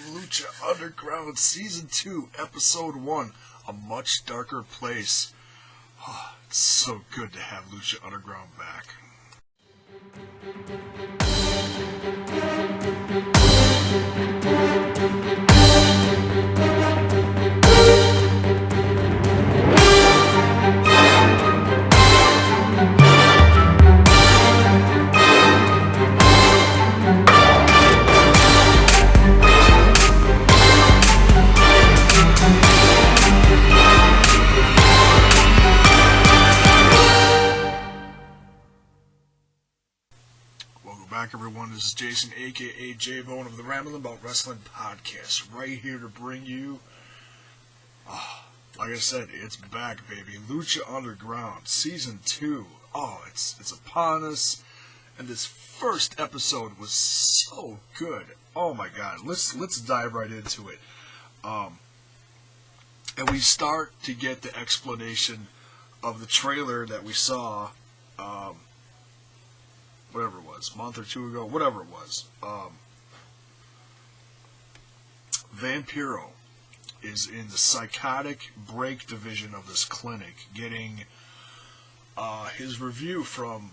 Lucha Underground Season 2, Episode 1, A Much Darker Place. Oh, it's so good to have Lucha Underground back. Back, everyone. This is Jason, aka J-Bone of the Ramblin' About Wrestling podcast, right here to bring you, like I said, it's back, baby. Lucha Underground Season 2. Oh, it's upon us, and this first episode was so good. Oh my God, let's dive right into it. And we start to get the explanation of the trailer that we saw. Whatever it was, a month or two ago, whatever it was. Vampiro is in the psychotic break division of this clinic, getting his review from.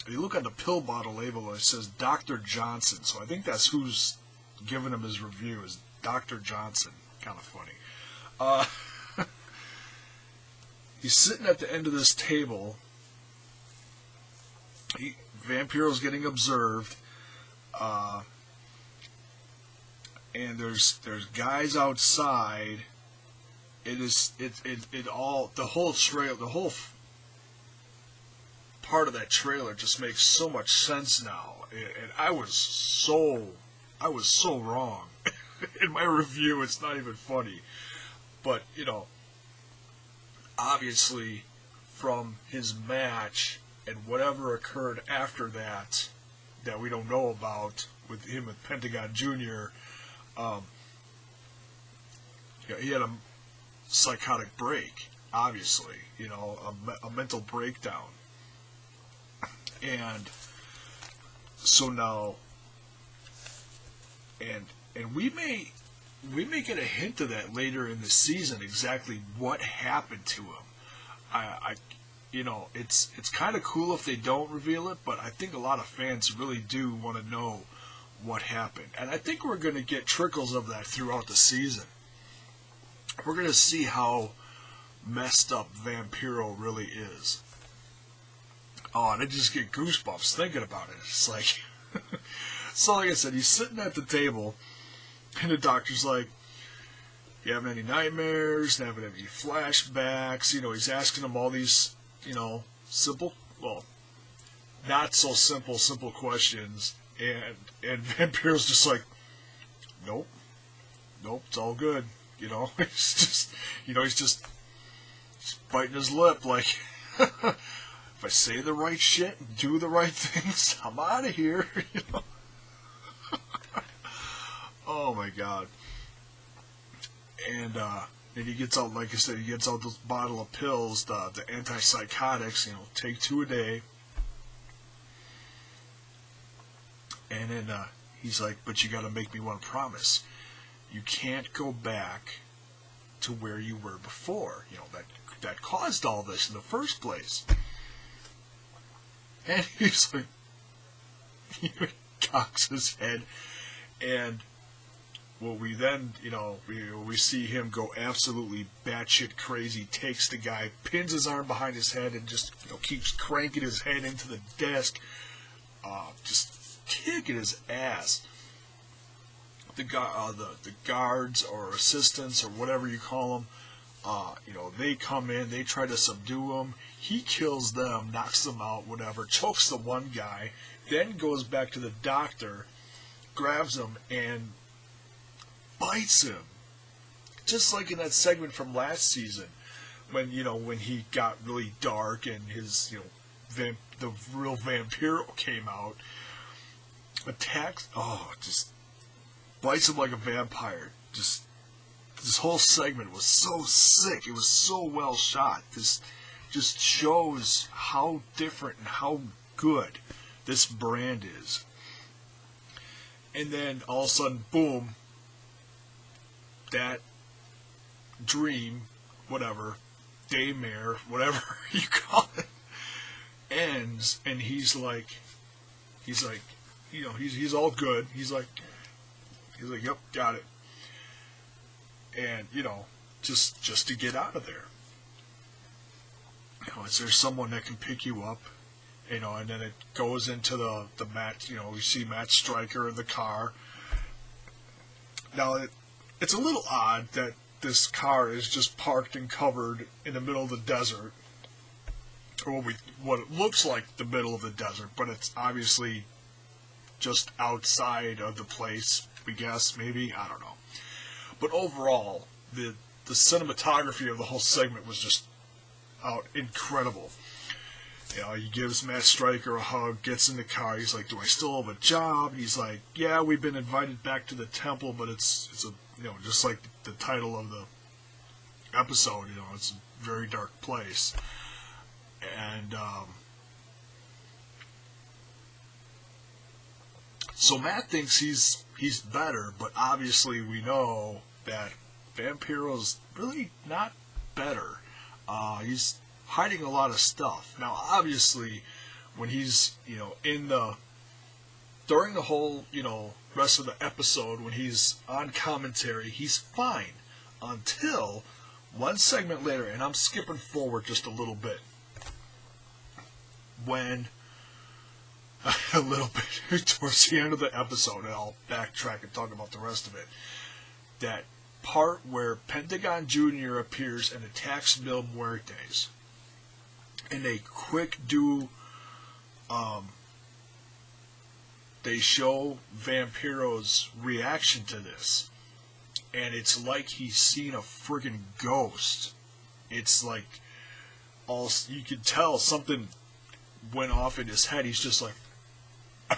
You look at the pill bottle label, it says Dr. Johnson, so I think that's who's giving him his review, is Dr. Johnson. Kind of funny. He's sitting at the end of this table. Vampiro's getting observed, and there's guys outside. The whole part of that trailer just makes so much sense now, and I was so wrong in my review. It's not even funny, but obviously from his match. And whatever occurred after that we don't know about with him and Pentagon Jr., he had a psychotic break, obviously, a mental breakdown. And so now, and we may get a hint of that later in the season, exactly what happened to him. It's kind of cool if they don't reveal it, but I think a lot of fans really do want to know what happened. And I think we're going to get trickles of that throughout the season. We're going to see how messed up Vampiro really is. Oh, and I just get goosebumps thinking about it. It's like, so like I said, he's sitting at the table, and the doctor's like, you having any nightmares? Having any flashbacks? He's asking him all these simple, well, not so simple questions, and Vampiro's just like, nope, it's all good, he's just biting his lip, like, if I say the right shit and do the right things, I'm out of here, Oh my God. And, and he gets out, like I said, he gets out this bottle of pills, the antipsychotics, take 2 a day. And then he's like, but you got to make me one promise. You can't go back to where you were before, that caused all this in the first place. And he's like, he cocks his head, and well, we then, we see him go absolutely batshit crazy, takes the guy, pins his arm behind his head, and just, keeps cranking his head into the desk, just kicking his ass. The guards or assistants or whatever you call them, they come in, they try to subdue him. He kills them, knocks them out, whatever, chokes the one guy, then goes back to the doctor, grabs him, and bites him, just like in that segment from last season, when he got really dark and his the real Vampiro came out, attacks, just bites him like a vampire. Just this whole segment was so sick. It was so well shot. This just shows how different and how good this brand is. And then all of a sudden, boom, that dream, whatever, daymare, whatever you call it, ends, and he's like, he's all good. He's like, yep, got it. And just to get out of there. Is there someone that can pick you up? And then it goes into the match. We see Matt Stryker in the car. Now it's a little odd that this car is just parked and covered in the middle of the desert, or what it looks like the middle of the desert, but it's obviously just outside of the place. We guess, maybe, I don't know. But overall, the cinematography of the whole segment was just incredible. He gives Matt Stryker a hug, gets in the car. He's like, "Do I still have a job?" He's like, "Yeah, we've been invited back to the temple, but it's just like the title of the episode. It's a very dark place." And so Matt thinks he's better, but obviously we know that Vampiro's really not better. He's hiding a lot of stuff. Now, obviously, when he's, during the whole, rest of the episode, when he's on commentary, he's fine. Until one segment later, and I'm skipping forward just a little bit, when, a little bit towards the end of the episode, and I'll backtrack and talk about the rest of it, that part where Pentagon Jr. appears and attacks Mil Muertes. And they they show Vampiro's reaction to this. And it's like he's seen a friggin' ghost. It's like, you could tell something went off in his head. He's just like, oh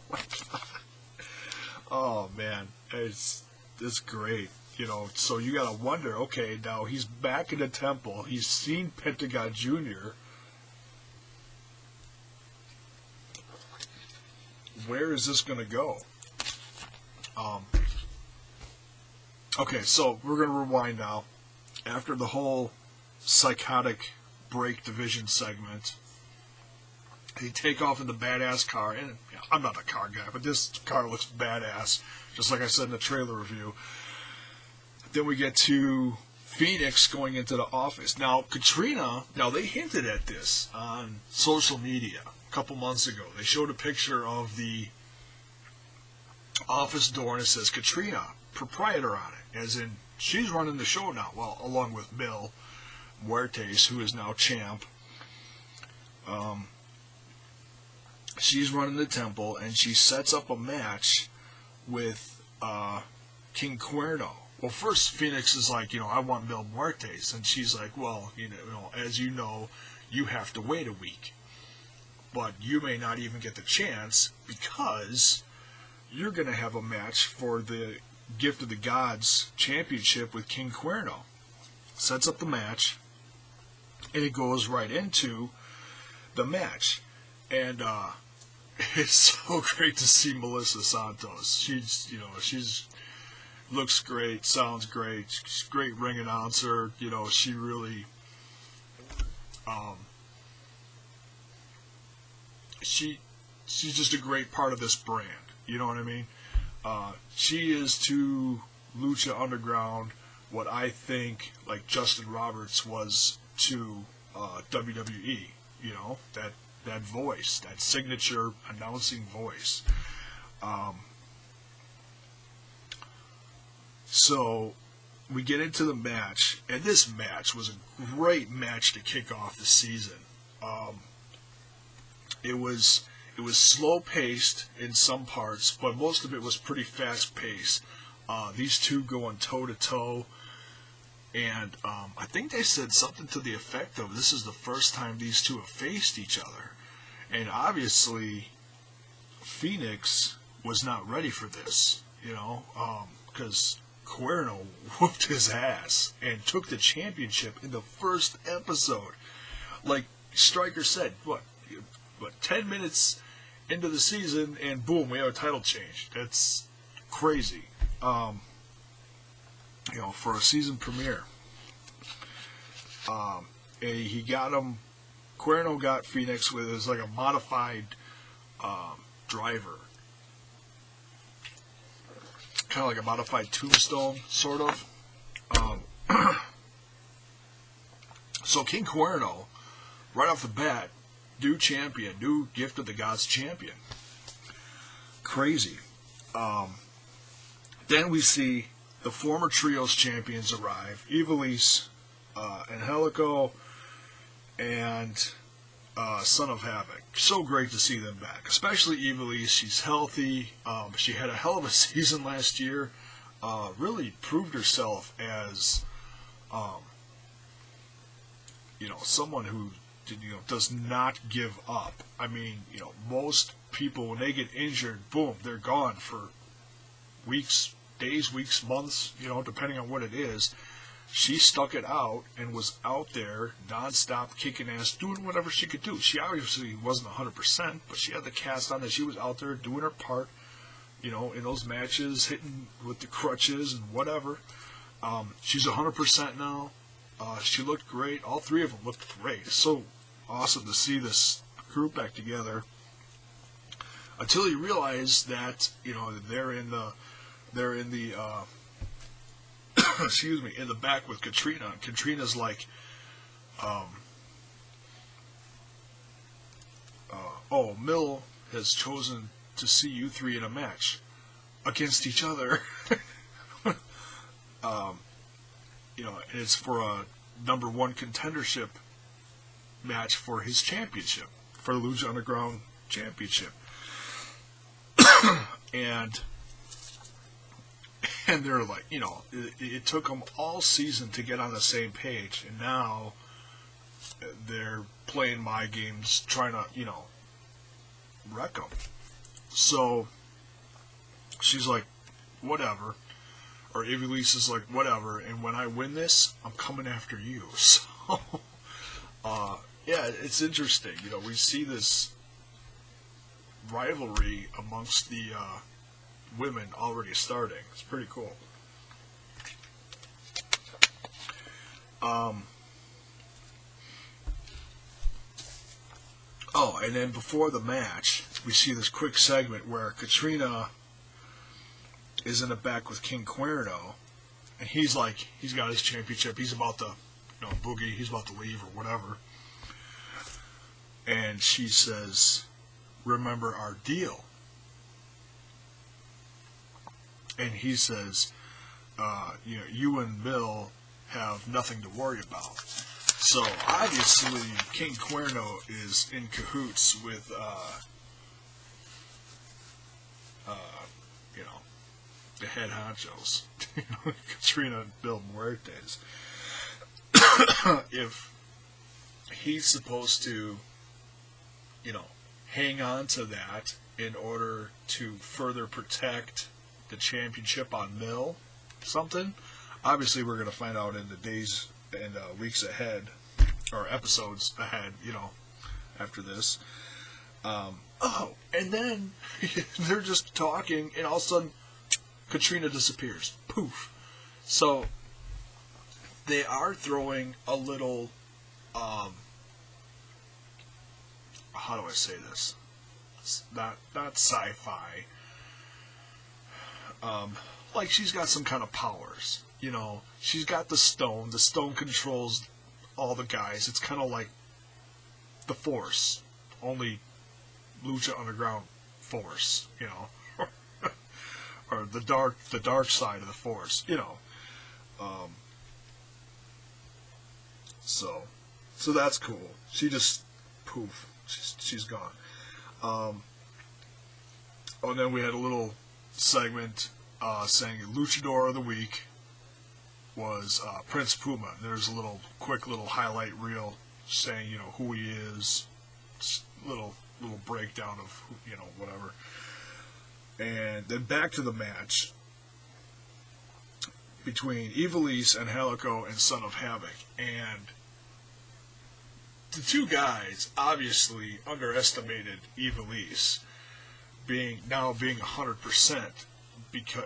my God. Oh man, it's great. So you gotta wonder, okay, now he's back in the temple, he's seen Pentagon Jr. Where is this gonna go? Okay, so we're gonna rewind now. After the whole psychotic break division segment, they take off in the badass car, and I'm not a car guy, but this car looks badass, just like I said in the trailer review. Then we get to Phoenix going into the office. Now, Katrina, they hinted at this on social media a couple months ago. They showed a picture of the office door, and it says Katrina, proprietor on it, as in she's running the show now, well, along with Mil Muertes, who is now champ. She's running the temple, and she sets up a match with King Cuerno. Well, first Phoenix is like, I want Mil Muertes, and she's like, well, as you know, you have to wait a week, but you may not even get the chance because you're going to have a match for the Gift of the Gods championship with King Cuerno. Sets up the match, and it goes right into the match, and it's so great to see Melissa Santos. She's looks great, sounds great, she's a great ring announcer. She really, she's just a great part of this brand. You know what I mean? She is to Lucha Underground what I think like Justin Roberts was to WWE. That voice, that signature announcing voice. So we get into the match, and this match was a great match to kick off the season. It was slow paced in some parts, but most of it was pretty fast paced. These two going toe to toe, and I think they said something to the effect of, "This is the first time these two have faced each other," and obviously Phoenix was not ready for this, because Cuerno whooped his ass and took the championship in the first episode. Like Stryker said, what 10 minutes into the season, and boom, we have a title change. That's crazy. For a season premiere. He got him. Cuerno got Phoenix with his like a modified driver, kind of like a modified tombstone, sort of. So King Cuerno, right off the bat, new champion, new Gift of the Gods champion. Crazy. Then we see the former Trios champions arrive, Ivelisse, Angelico, and Son of Havoc. So great to see them back, especially Ivelisse. She's healthy. She had a hell of a season last year. Really proved herself as, someone who does not give up. I mean, most people when they get injured, boom, they're gone for weeks, days, weeks, months, depending on what it is. She stuck it out and was out there nonstop, kicking ass, doing whatever she could do. She obviously wasn't 100%, but she had the cast on that she was out there doing her part, in those matches, hitting with the crutches and whatever. She's 100% now. She looked great. All three of them looked great. It's so awesome to see this group back together. Until you realize that, they're in the excuse me, in the back with Katrina. Katrina's like, Mill has chosen to see you three in a match against each other. And it's for a number one contendership match for his championship, for the Lucha Underground Championship. and they're like, it took them all season to get on the same page, and now they're playing my games, trying to, wreck them. So she's like, whatever. Or Ivelisse is like, whatever, and when I win this, I'm coming after you. So, it's interesting. We see this rivalry amongst the women already starting. It's pretty cool. And then before the match, we see this quick segment where Katrina is in the back with King Cuerno, and he's got his championship. He's about to, boogie. He's about to leave or whatever. And she says, "Remember our deal." And he says, you and Bill have nothing to worry about. So obviously King Cuerno is in cahoots with, the head honchos, Katrina and Bill Muertes. If he's supposed to, hang on to that in order to further protect the championship on Mill, something. Obviously, we're going to find out in the days and weeks ahead, or episodes ahead, after this. And then they're just talking, and all of a sudden, Katrina disappears. Poof. So they are throwing a little, how do I say this? It's not sci-fi. Like she's got some kind of powers. She's got the stone. The stone controls all the guys. It's kind of like the Force, only Lucha Underground Force, or the dark side of the Force, So that's cool. She just poof, she's gone. And then we had a little segment saying Luchador of the Week was Prince Puma. There's a quick little highlight reel saying, who he is, little breakdown of, whatever. And then back to the match between Ivelisse and Angelico and Son of Havoc. And the two guys obviously underestimated Ivelisse. being 100%, because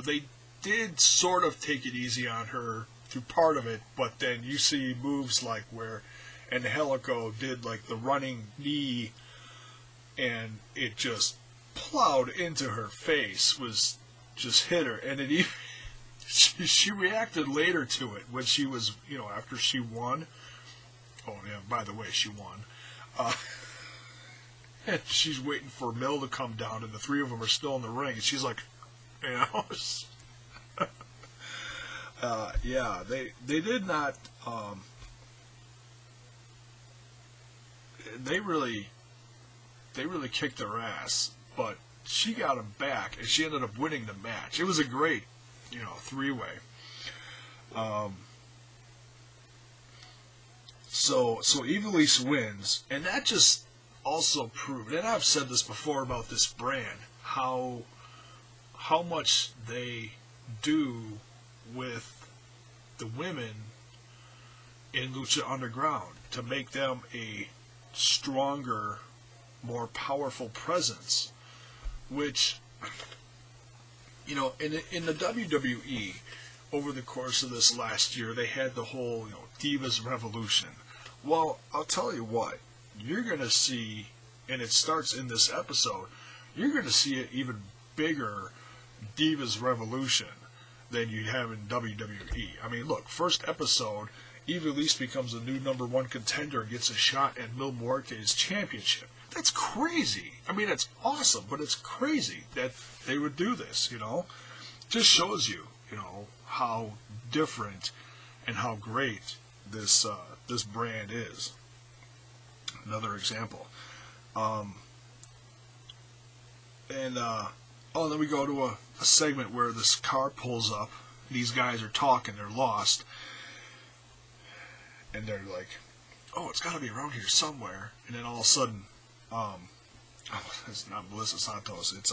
they did sort of take it easy on her through part of it, but then you see moves like where Angelico did like the running knee, and it just plowed into her face, was just hit her, and it even she reacted later to it when she was, after she won. Oh yeah, by the way, she won. And she's waiting for Mill to come down, and the three of them are still in the ring, and she's like, yeah, they did not. They really kicked their ass, but she got him back, and she ended up winning the match. It was a great, three-way. So Ivelisse wins, and that just also proved, and I've said this before about this brand, how much they do with the women in Lucha Underground to make them a stronger, more powerful presence, which, in the WWE, over the course of this last year, they had the whole, Divas Revolution. Well, I'll tell you what, you're going to see, and it starts in this episode, you're going to see an even bigger Divas Revolution than you have in WWE. I mean, look, first episode, Ivelisse becomes the new #1 contender and gets a shot at Mil Muertes championship. That's crazy. I mean, it's awesome, but it's crazy that they would do this, Just shows you, how different and how great this brand is. Another example. Then we go to a segment where this car pulls up. These guys are talking. They're lost. And they're like, oh, it's got to be around here somewhere. And then all of a sudden, it's not Melissa Santos. It's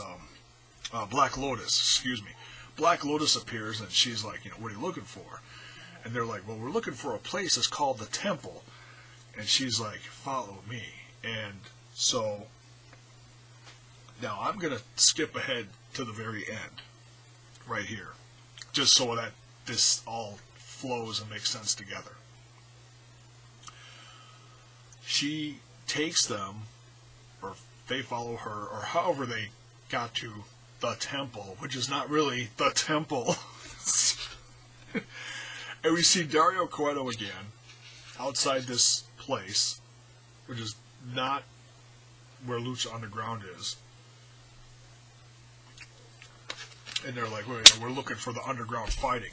Black Lotus. Excuse me. Black Lotus appears, and she's like, what are you looking for? And they're like, well, we're looking for a place that's called the Temple. And she's like, follow me. And so now I'm going to skip ahead to the very end, right here, just so that this all flows and makes sense together. She takes them, or they follow her, or however they got to the temple, which is not really the temple. And we see Dario Cueto again, outside this place, which is not where Lucha Underground is. And they're like, wait, we're looking for the underground fighting.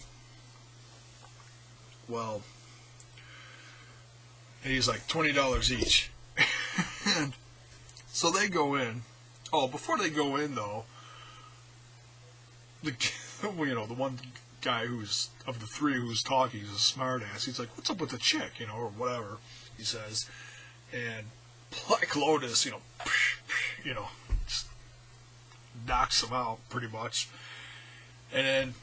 Well, and he's like, $20 each. And so they go in. Oh, before they go in, though, the one guy who's, of the three who's talking, he's a smart ass. He's like, what's up with the chick, or whatever, he says. And Black Lotus, just knocks him out, pretty much. And then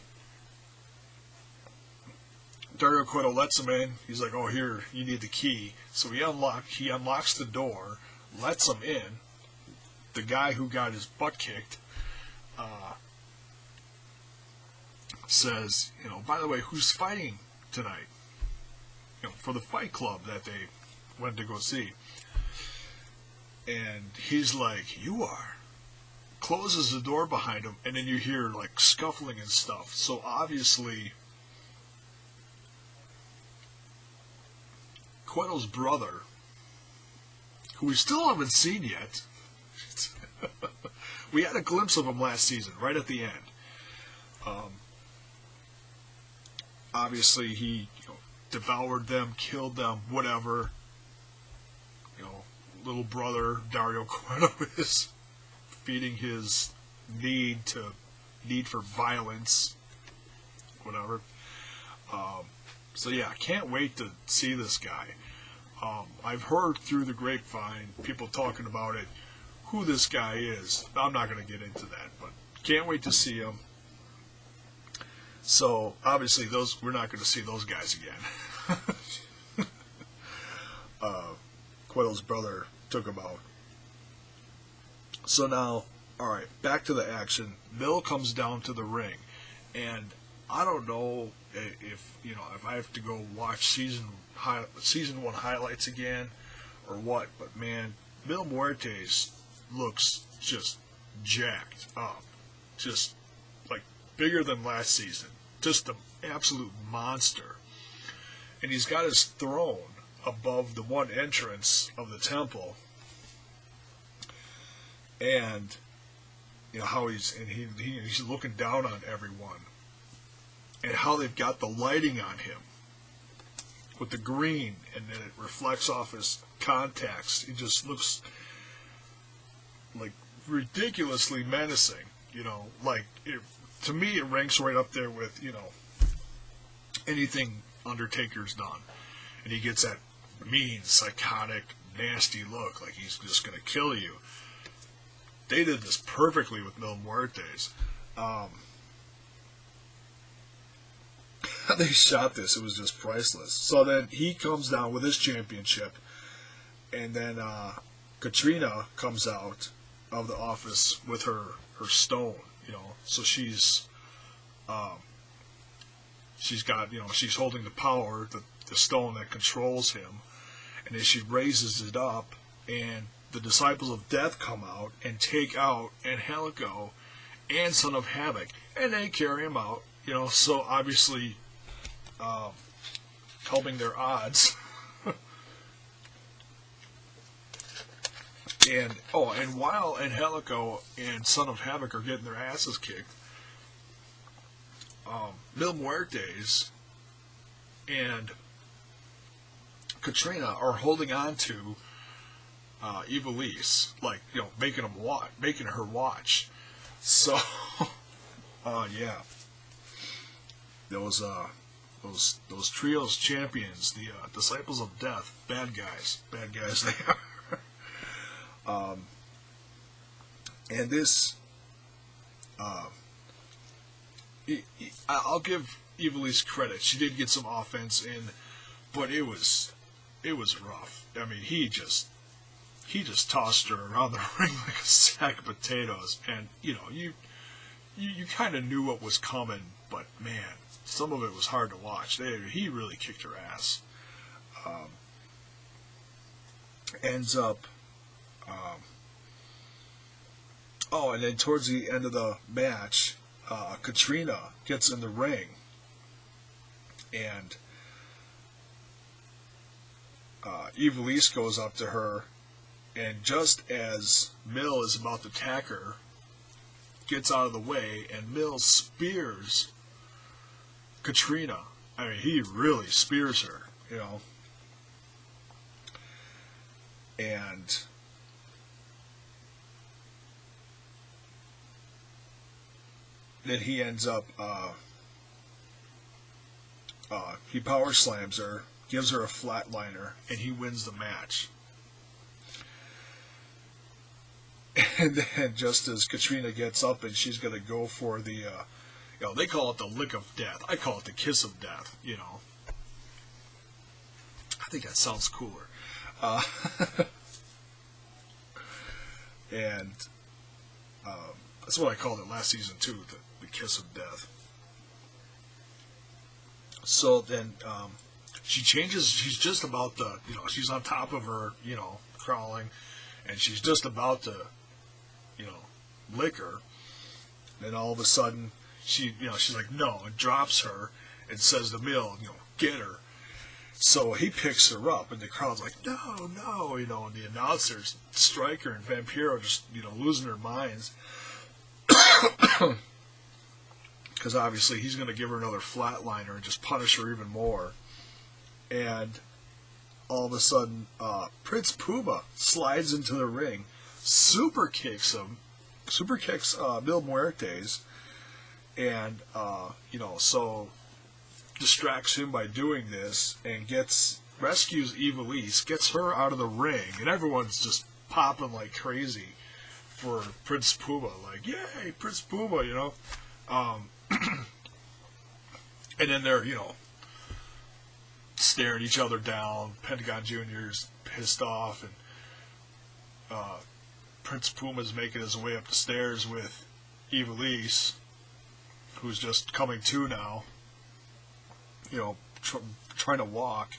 Dario Cueto lets him in. He's like, oh, here, you need the key. So he unlocks the door, lets him in. The guy who got his butt kicked says, by the way, who's fighting tonight? For the Fight Club that they went to go see. And he's like, you are. Closes the door behind him, and then you hear like scuffling and stuff. So obviously Cueto's brother, who we still haven't seen yet, we had a glimpse of him last season, right at the end. Obviously he devoured them, killed them, whatever. Little brother Dario Cueto is feeding his need for violence, whatever. So yeah, I can't wait to see this guy. I've heard through the grapevine people talking about it, who this guy is. I'm not going to get into that, but can't wait to see him. So obviously we're not going to see those guys again. Cueto's brother took him out. So now, all right, back to the action. Mil comes down to the ring, and I don't know if if I have to go watch season one highlights again or what, but man, Mil Muertes looks just jacked up, just like bigger than last season, just an absolute monster, and he's got his throne above the one entrance of the temple, and how he's looking down on everyone, and how they've got the lighting on him with the green, and then it reflects off his contacts. He just looks like ridiculously menacing. To me, it ranks right up there with anything Undertaker's done, and he gets that mean, psychotic, nasty look, like he's just gonna kill you. They did this perfectly with Mil Muertes. They shot this; it was just priceless. So then he comes down with his championship, and then Katrina comes out of the office with her stone. So she's got she's holding the power, the stone that controls him, and as she raises it up, and the Disciples of Death come out and take out Angelico and Son of Havoc, and they carry him out. So obviously helping their odds. And while Angelico and Son of Havoc are getting their asses kicked, Mil Muertes and Katrina are holding on to Ivelisse, like making her watch. So, yeah, those trios champions, the Disciples of Death, bad guys they are. And this, I'll give Ivelisse credit. She did get some offense in, but it was rough. I mean, he just tossed her around the ring like a sack of potatoes, and you kind of knew what was coming, but man, some of it was hard to watch. He really kicked her ass. Ends up. And then towards the end of the match, Katrina gets in the ring, and Ivelisse goes up to her, and just as Mil is about to attack her, gets out of the way, and Mil spears Katrina. I mean, he really spears her, and then he ends up, he power slams her, gives her a flatliner, and he wins the match. And then just as Katrina gets up and she's going to go for the, they call it the lick of death. I call it the kiss of death, I think that sounds cooler. And that's what I called it last season too, the kiss of death. So then she changes. She's just about to, she's on top of her, crawling, and she's just about to, lick her. Then all of a sudden, she's like, no, and drops her and says to Mil, get her. So he picks her up, and the crowd's like, no, and the announcers, Stryker and Vampiro, just, losing their minds. Because obviously he's going to give her another flatliner and just punish her even more. And all of a sudden, Prince Puma slides into the ring, super kicks Mil Muertes, and, so distracts him by doing this, and rescues Ivelisse, gets her out of the ring, and everyone's just popping like crazy for Prince Puma, like, yay, Prince Puma, and then they're, staring each other down. Pentagon Jr.'s pissed off, and Prince Puma's making his way up the stairs with Ivelisse, who's just coming to now, trying to walk.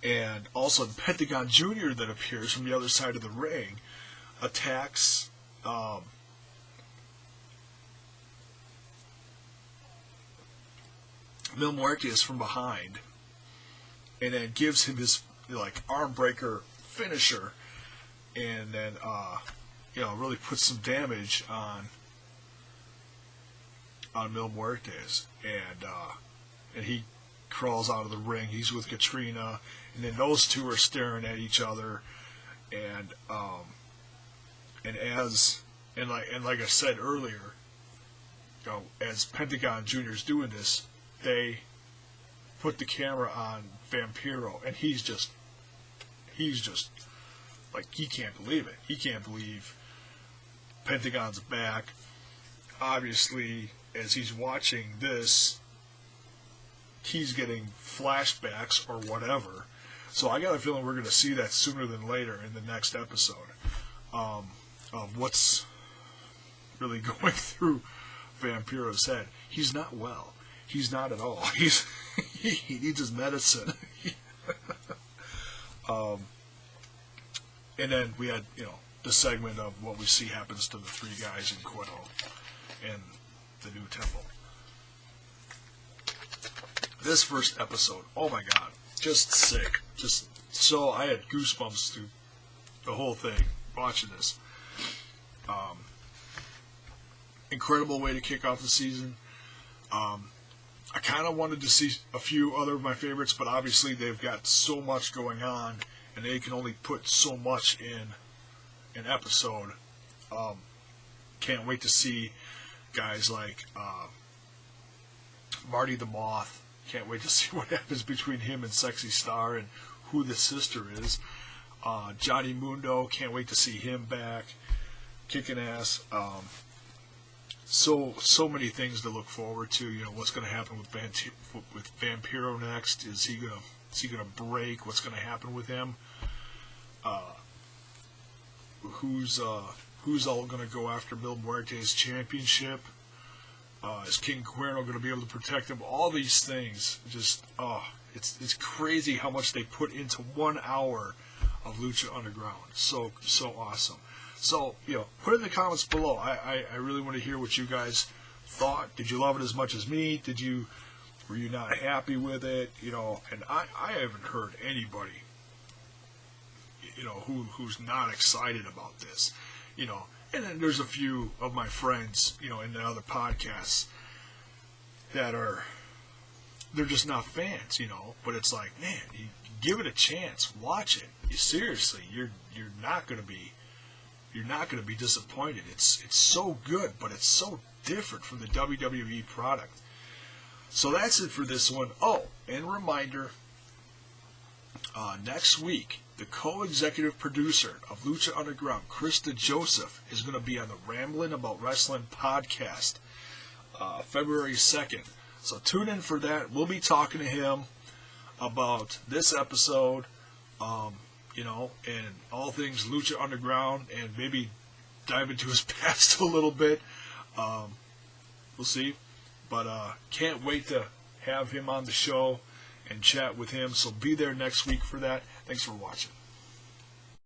And also the Pentagon Jr. that appears from the other side of the ring attacks Mil Muertes from behind, and then gives him his arm breaker finisher, and then really puts some damage on Mil Muertes, and he crawls out of the ring. He's with Katrina, and then those two are staring at each other, and like I said earlier, as Pentagon Jr.'s doing this, they put the camera on Vampiro, and he's just like, he can't believe it. He can't believe Pentagon's back. Obviously, as he's watching this, he's getting flashbacks or whatever. So I got a feeling we're going to see that sooner than later in the next episode of what's really going through Vampiro's head. He's not well. He's not at all. He needs his medicine. And then we had, the segment of what we see happens to the three guys in Cueto and the new temple. This first episode, oh my god, just sick. I had goosebumps through the whole thing watching this. Incredible way to kick off the season. I kind of wanted to see a few other of my favorites, but obviously they've got so much going on, and they can only put so much in an episode. Can't wait to see guys like Marty the Moth. Can't wait to see what happens between him and Sexy Star and who the sister is. Johnny Mundo, can't wait to see him back, kicking ass. So many things to look forward to. What's going to happen with Vampiro next? Is he gonna break? What's going to happen with him? Who's all going to go after Mil Muertes' championship? Is King Cuerno going to be able to protect him? All these things, it's crazy how much they put into 1 hour of Lucha Underground. So awesome. So, put it in the comments below. I really want to hear what you guys thought. Did you love it as much as me? Were you not happy with it? And I haven't heard anybody, who's not excited about this. And then there's a few of my friends, in the other podcasts that they're just not fans, but it's like, man, you give it a chance, watch it. Seriously, you're not going to be disappointed. It's so good, but it's so different from the WWE product. So that's it for this one. Oh, and reminder, next week, the co-executive producer of Lucha Underground, Krista Joseph, is going to be on the Ramblin' About Wrestling podcast, February 2nd. So tune in for that. We'll be talking to him about this episode, and all things Lucha Underground, and maybe dive into his past a little bit. We'll see. But can't wait to have him on the show and chat with him. So be there next week for that. Thanks for watching.